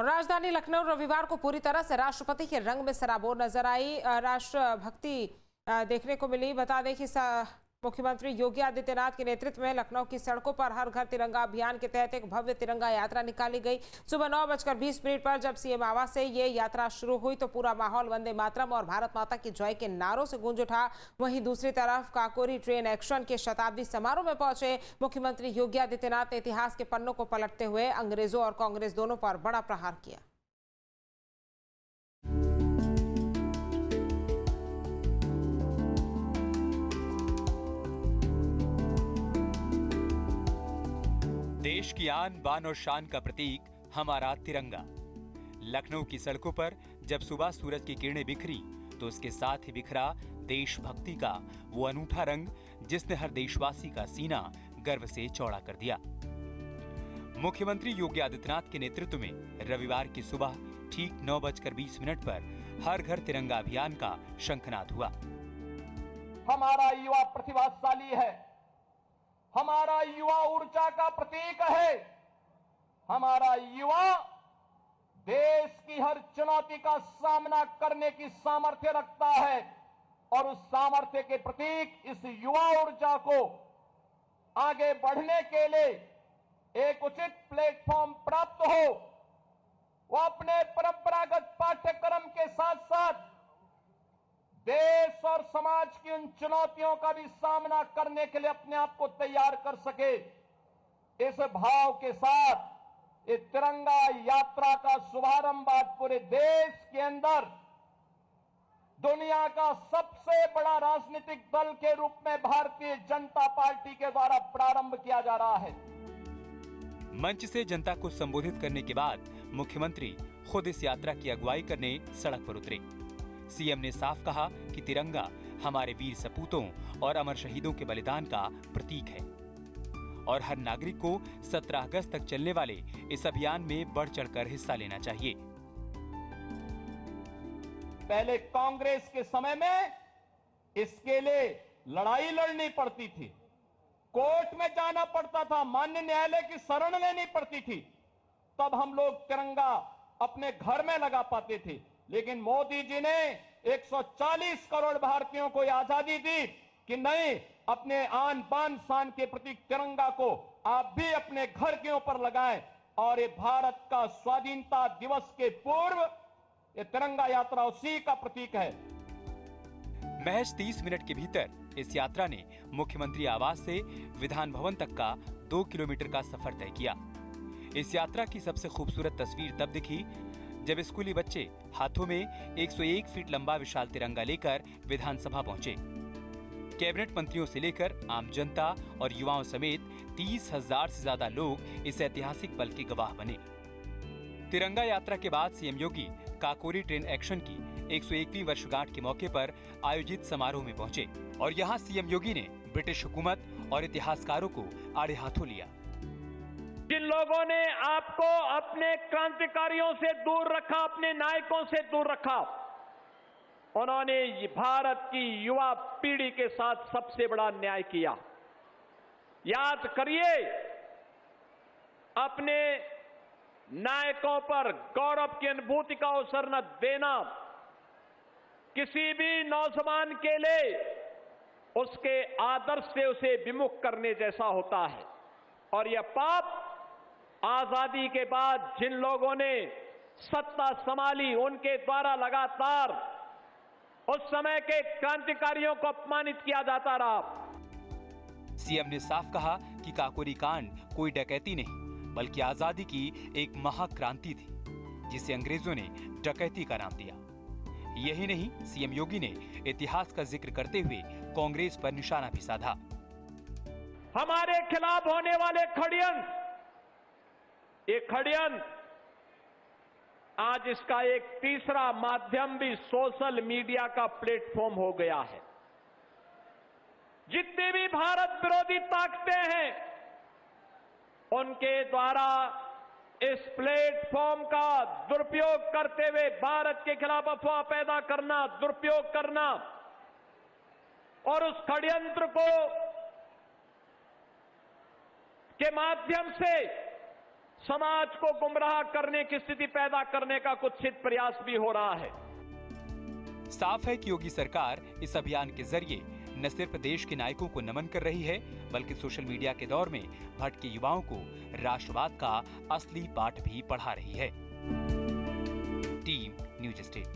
और राजधानी लखनऊ रविवार को पूरी तरह से राष्ट्रपति के रंग में सराबोर नजर आई। राष्ट्रभक्ति देखने को मिली। बता दें कि मुख्यमंत्री योगी आदित्यनाथ के नेतृत्व में लखनऊ की सड़कों पर हर घर तिरंगा अभियान के तहत एक भव्य तिरंगा यात्रा निकाली गई। सुबह 9:20 पर जब सीएम आवास से ये यात्रा शुरू हुई तो पूरा माहौल वंदे मातरम और भारत माता की जय के नारों से गूंज उठा। वहीं दूसरी तरफ काकोरी ट्रेन एक्शन के शताब्दी समारोह में पहुंचे मुख्यमंत्री योगी आदित्यनाथ ने इतिहास के पन्नों को पलटते हुए अंग्रेजों और कांग्रेस दोनों पर बड़ा प्रहार किया। देश की आन बान और शान का प्रतीक हमारा तिरंगा। लखनऊ की सड़कों पर जब सुबह सूरज की किरणें बिखरी तो उसके साथ ही बिखरा देशभक्ति का वो अनूठा रंग जिसने हर देशवासी का सीना गर्व से चौड़ा कर दिया। मुख्यमंत्री योगी आदित्यनाथ के नेतृत्व में रविवार की सुबह ठीक 9:20 पर हर घर तिरंगा अभियान का शंखनाद हुआ। हमारा युवा प्रतिभाशाली है, हमारा युवा ऊर्जा का प्रतीक है, हमारा युवा देश की हर चुनौती का सामना करने की सामर्थ्य रखता है और उस सामर्थ्य के प्रतीक इस युवा ऊर्जा को आगे बढ़ने के लिए एक उचित प्लेटफॉर्म प्राप्त हो। वो अपने परंपरागत पाठ्यक्रम के साथ साथ देश और समाज की उन चुनौतियों का भी सामना करने के लिए अपने आप को तैयार कर सके। इस भाव के साथ इस तिरंगा यात्रा का शुभारंभ आज पूरे देश के अंदर दुनिया का सबसे बड़ा राजनीतिक दल के रूप में भारतीय जनता पार्टी के द्वारा प्रारंभ किया जा रहा है। मंच से जनता को संबोधित करने के बाद मुख्यमंत्री खुद इस यात्रा की अगुवाई करने सड़क पर उतरे। सीएम ने साफ कहा कि तिरंगा हमारे वीर सपूतों और अमर शहीदों के बलिदान का प्रतीक है और हर नागरिक को 17 अगस्त तक चलने वाले इस अभियान में बढ़ चढ़कर हिस्सा लेना चाहिए। पहले कांग्रेस के समय में इसके लिए लड़ाई लड़नी पड़ती थी, कोर्ट में जाना पड़ता था, माननीय न्यायालय की शरण लेनी पड़ती थी, तब हम लोग तिरंगा अपने घर में लगा पाते थे। लेकिन मोदी जी ने 140 करोड़ भारतीयों को आजादी दी कि नहीं, अपने आन बान शान के प्रतीक तिरंगा को आप भी अपने घर के ऊपर लगाएं और ये भारत का स्वाधीनता दिवस के पूर्व ये तिरंगा यात्रा उसी का प्रतीक है। महज 30 मिनट के भीतर इस यात्रा ने मुख्यमंत्री आवास से विधान भवन तक का 2 किलोमीटर का सफर तय किया। इस यात्रा की सबसे खूबसूरत तस्वीर तब दिखी जब स्कूली बच्चे हाथों में 101 फीट लंबा विशाल तिरंगा लेकर विधानसभा पहुंचे। कैबिनेट मंत्रियों से लेकर आम जनता और युवाओं समेत 30,000 से ज्यादा लोग इस ऐतिहासिक पल के गवाह बने। तिरंगा यात्रा के बाद सीएम योगी काकोरी ट्रेन एक्शन की 101वीं वर्षगांठ के मौके पर आयोजित समारोह में पहुंचे और यहां सीएम योगी ने ब्रिटिश हुकूमत और इतिहासकारों को आड़े हाथों लिया। जिन लोगों ने आपको अपने क्रांतिकारियों से दूर रखा, अपने नायकों से दूर रखा, उन्होंने भारत की युवा पीढ़ी के साथ सबसे बड़ा अन्याय किया। याद करिए, अपने नायकों पर गौरव की अनुभूति का अवसर न देना किसी भी नौजवान के लिए उसके आदर्श से उसे विमुख करने जैसा होता है। और यह पाप आजादी के बाद जिन लोगों ने सत्ता संभाली उनके द्वारा लगातार उस समय के क्रांतिकारियों को अपमानित किया जाता रहा। सीएम ने साफ कहा कि काकोरी कांड कोई डकैती नहीं बल्कि आजादी की एक महाक्रांति थी जिसे अंग्रेजों ने डकैती का नाम दिया। यही नहीं, सीएम योगी ने इतिहास का जिक्र करते हुए कांग्रेस पर निशाना भी साधा। हमारे खिलाफ होने वाले षड्यंत्र, ये षड्यंत्र आज इसका एक तीसरा माध्यम भी सोशल मीडिया का प्लेटफॉर्म हो गया है। जितनी भी भारत विरोधी ताकतें हैं उनके द्वारा इस प्लेटफॉर्म का दुरुपयोग करते हुए भारत के खिलाफ अफवाह पैदा करना, दुरुपयोग करना और उस षड्यंत्र के माध्यम से समाज को गुमराह करने की स्थिति पैदा करने का कुत्सित प्रयास भी हो रहा है। साफ है कि योगी सरकार इस अभियान के जरिए न सिर्फ देश के नायकों को नमन कर रही है, बल्कि सोशल मीडिया के दौर में भटके युवाओं को राष्ट्रवाद का असली पाठ भी पढ़ा रही है। Team news state.